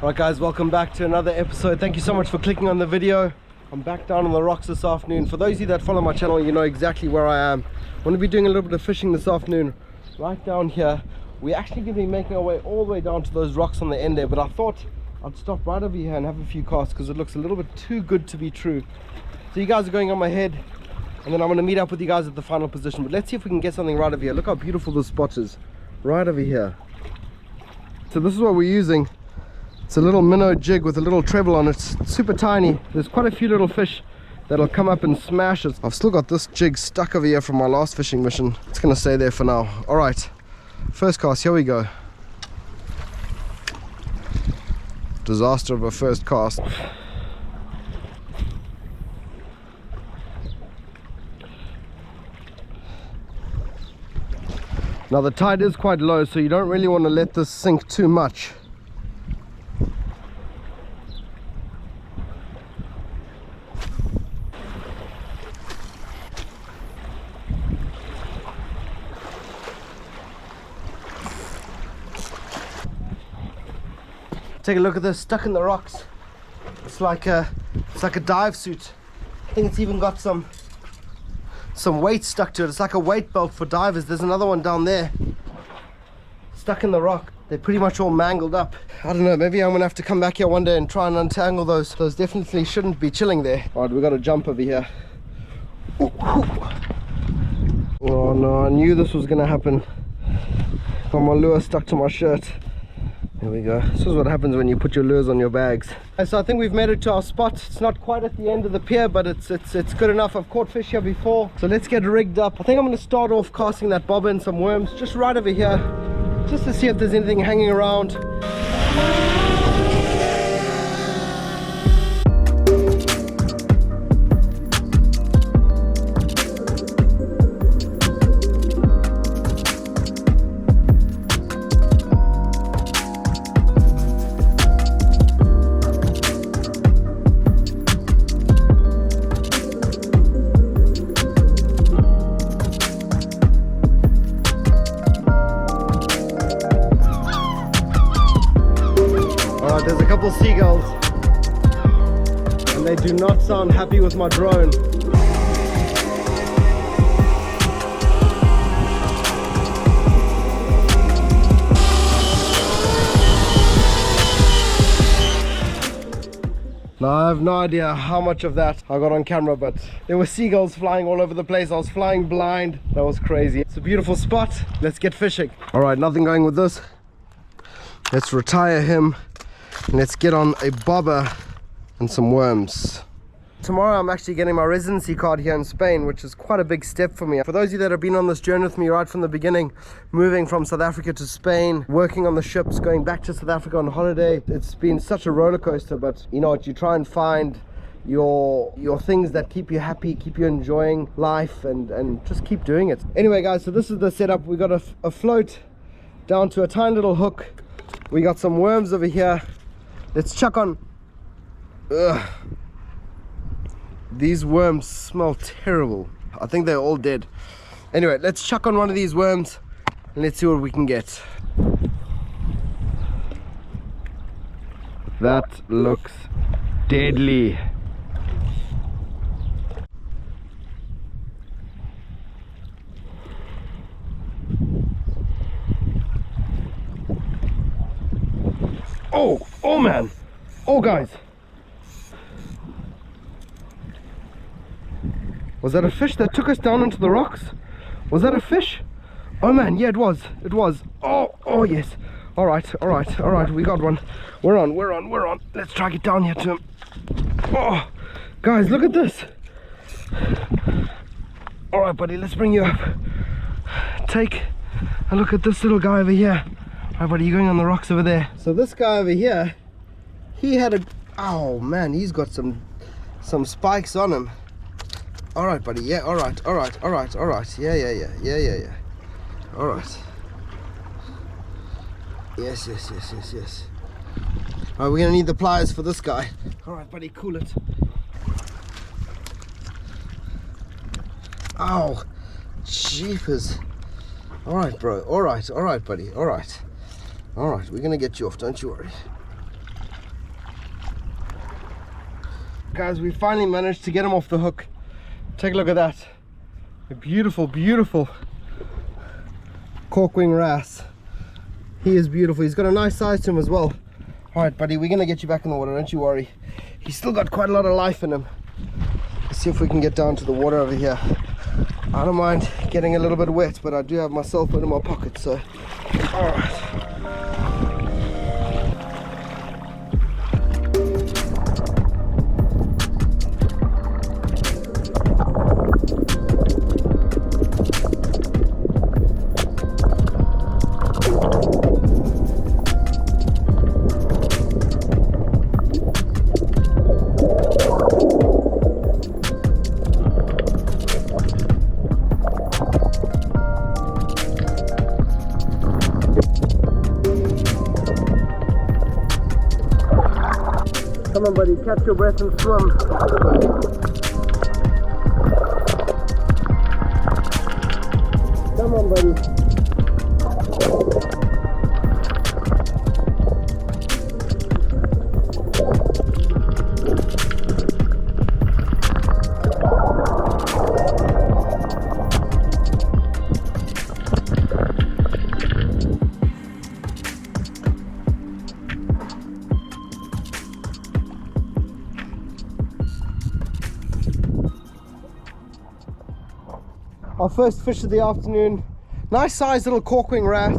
Right guys, welcome back to another episode. Thank you so much for clicking on the video. I'm back down on the rocks this afternoon. For those of you that follow my channel, you know exactly where I am. I'm going to be doing a little bit of fishing this afternoon right down here. We're actually going to be making our way all the way down to those rocks on the end there, but I thought I'd stop right over here and have a few casts because it looks a little bit too good to be true. So you guys are going on my head, and then I'm going to meet up with you guys at the final position. But let's see if we can get something right over here. Look how beautiful this spot is, right over here. So this is what we're using. It's a little minnow jig with a little treble on it. It's super tiny. There's quite a few little fish that'll come up and smash it. I've still got this jig stuck over here from my last fishing mission. It's gonna stay there for now. All right, first cast, here we go. Disaster of a first cast. Now the tide is quite low, so you don't really want to let this sink too much. Take a look at this, stuck in the rocks. It's like a dive suit. I think it's even got some weight stuck to it. It's like a weight belt for divers. There's another one down there, stuck in the rock. They're pretty much all mangled up. I don't know, maybe I'm gonna have to come back here one day and try and untangle those. Those definitely shouldn't be chilling there. All right, we got to jump over here. Ooh, ooh. Oh no, I knew this was gonna happen. Got my lure stuck to my shirt. There we go. This is what happens when you put your lures on your bags. So I think we've made it to our spot. It's not quite at the end of the pier, but it's good enough. I've caught fish here before, so let's get rigged up. I think I'm going to start off casting that bobber and some worms just right over here, just to see if there's anything hanging around. There's a couple seagulls, and they do not sound happy with my drone. Now I have no idea how much of that I got on camera, but there were seagulls flying all over the place. I was flying blind. That was crazy. It's a beautiful spot. Let's get fishing. All right, nothing going with this. Let's retire him. Let's get on a bobber and some worms. Tomorrow I'm actually getting my residency card here in Spain, which is quite a big step for me. For those of you that have been on this journey with me right from the beginning, moving from South Africa to Spain, working on the ships, going back to South Africa on holiday, it's been such a roller coaster. But you know what, you try and find your things that keep you happy, keep you enjoying life, and just keep doing it. Anyway guys, so this is the setup. We got a float down to a tiny little hook. We got some worms over here. Let's chuck on. Ugh. These worms smell terrible. I think they're all dead. Anyway, let's chuck on one of these worms and let's see what we can get. That looks deadly. Oh man, oh guys, was that a fish that took us down into the rocks? Was that a fish? Oh man, yeah, it was. Oh yes. All right, we got one. We're on. Let's try to get down here to him. Oh guys, look at this. All right buddy, let's bring you up. Take a look at this little guy over here. All right buddy, you're going on the rocks over there. So this guy over here, he had a, oh man, he's got some spikes on him. All right buddy, yeah, all right, yeah. All right, yes. All right, we're gonna need the pliers for this guy. All right buddy, cool it. Ow, jeepers. All right bro, all right buddy, all right, we're gonna get you off, don't you worry. guys, we finally managed to get him off the hook. Take a look at that. A beautiful, beautiful corkwing wrasse. He is beautiful. He's got a nice size to him as well. All right, buddy, we're gonna get you back in the water, don't you worry. He's still got quite a lot of life in him. Let's see if we can get down to the water over here. I don't mind getting a little bit wet, but I do have my cell phone in my pocket, so all right. Come on, buddy, catch your breath and swim. Come on, buddy. Our first fish of the afternoon. Nice sized little corkwing wrasse.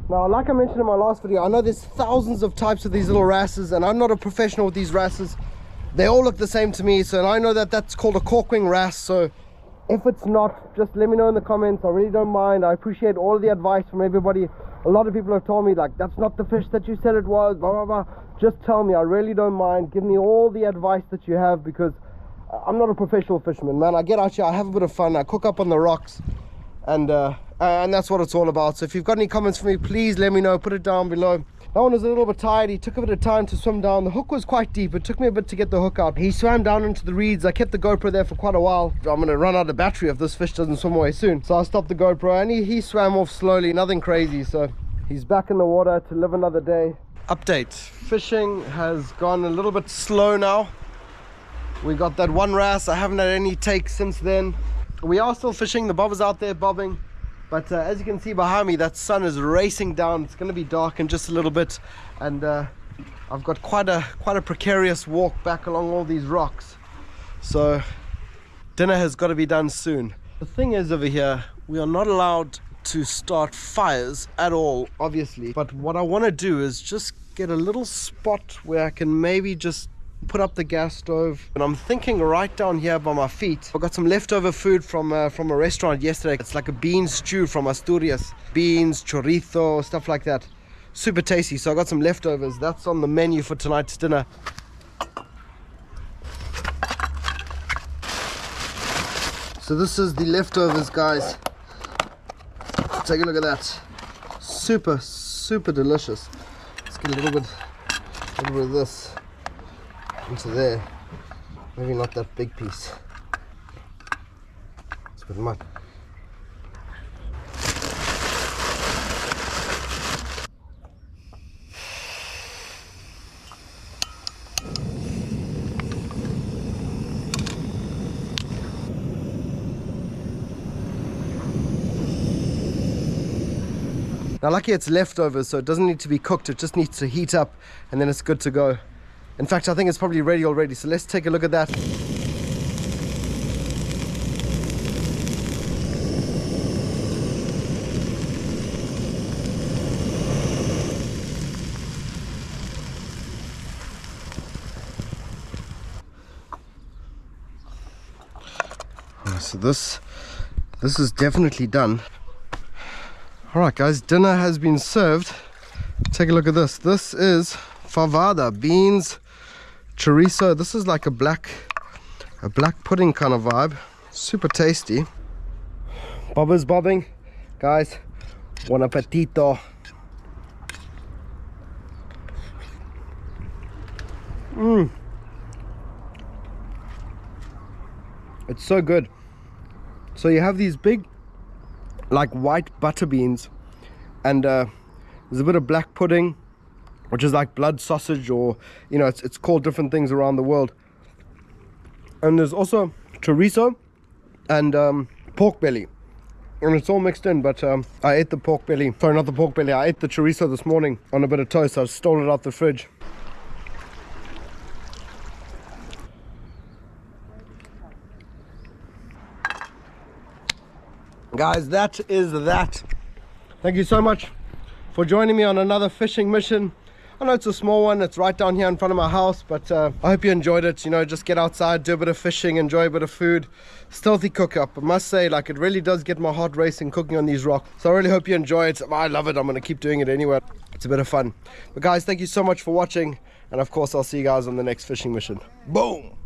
Now, like I mentioned in my last video, I know there's thousands of types of these little wrasses, and I'm not a professional with these wrasses. They all look the same to me, so I know that that's called a corkwing wrasse. So if it's not, just let me know in the comments. I really don't mind. I appreciate all of the advice from everybody. A lot of people have told me, like, that's not the fish that you said it was, blah blah blah. Just tell me, I really don't mind. Give me all the advice that you have, because I'm not a professional fisherman, man. I get out here, I have a bit of fun, I cook up on the rocks, and that's what it's all about. So if you've got any comments for me, please let me know. Put it down below. That one was a little bit tired. He took a bit of time to swim down. The hook was quite deep. It took me a bit to get the hook out. He swam down into the reeds. I kept the GoPro there for quite a while. I'm gonna run out of battery if this fish doesn't swim away soon, so I stopped the GoPro, and he swam off slowly, nothing crazy. So he's back in the water to live another day. Update: fishing has gone a little bit slow now. We got that one wrasse. I haven't had any takes since then. We are still fishing. The bob is out there bobbing, but as you can see behind me, that sun is racing down. It's going to be dark in just a little bit, and I've got quite a precarious walk back along all these rocks, so dinner has got to be done soon. The thing is, over here we are not allowed to start fires at all, obviously, but what I want to do is just get a little spot where I can maybe just put up the gas stove. And I'm thinking right down here by my feet, I got some leftover food from a restaurant yesterday. It's like a bean stew from Asturias, beans, chorizo, stuff like that. Super tasty. So I got some leftovers. That's on the menu for tonight's dinner. So this is the leftovers, guys. Take a look at that. Super delicious. Let's get a little bit of this into there. Maybe not that big piece. It's a bit much. Now lucky it's leftovers, so it doesn't need to be cooked, it just needs to heat up and then it's good to go. In fact, I think it's probably ready already, so let's take a look at that. So this is definitely done. Alright guys, dinner has been served. Take a look at this. This is favada, beans, chorizo. This is like a black pudding kind of vibe. Super tasty. Bobbers bobbing. Guys, buon appetito. It's so good. So you have these big like white butter beans, and there's a bit of black pudding, which is like blood sausage, or you know, it's called different things around the world. and there's also chorizo and pork belly, and it's all mixed in. But I ate the pork belly, sorry, not the pork belly, I ate the chorizo this morning on a bit of toast. I stole it out the fridge. Guys, that is that. Thank you so much for joining me on another fishing mission. I know it's a small one, it's right down here in front of my house, but I hope you enjoyed it. You know, just get outside, do a bit of fishing, enjoy a bit of food. Stealthy cook up, I must say, like, it really does get my heart racing cooking on these rocks. So I really hope you enjoy it. I love it. I'm going to keep doing it anyway. It's a bit of fun. But guys, thank you so much for watching, and of course I'll see you guys on the next fishing mission. Boom.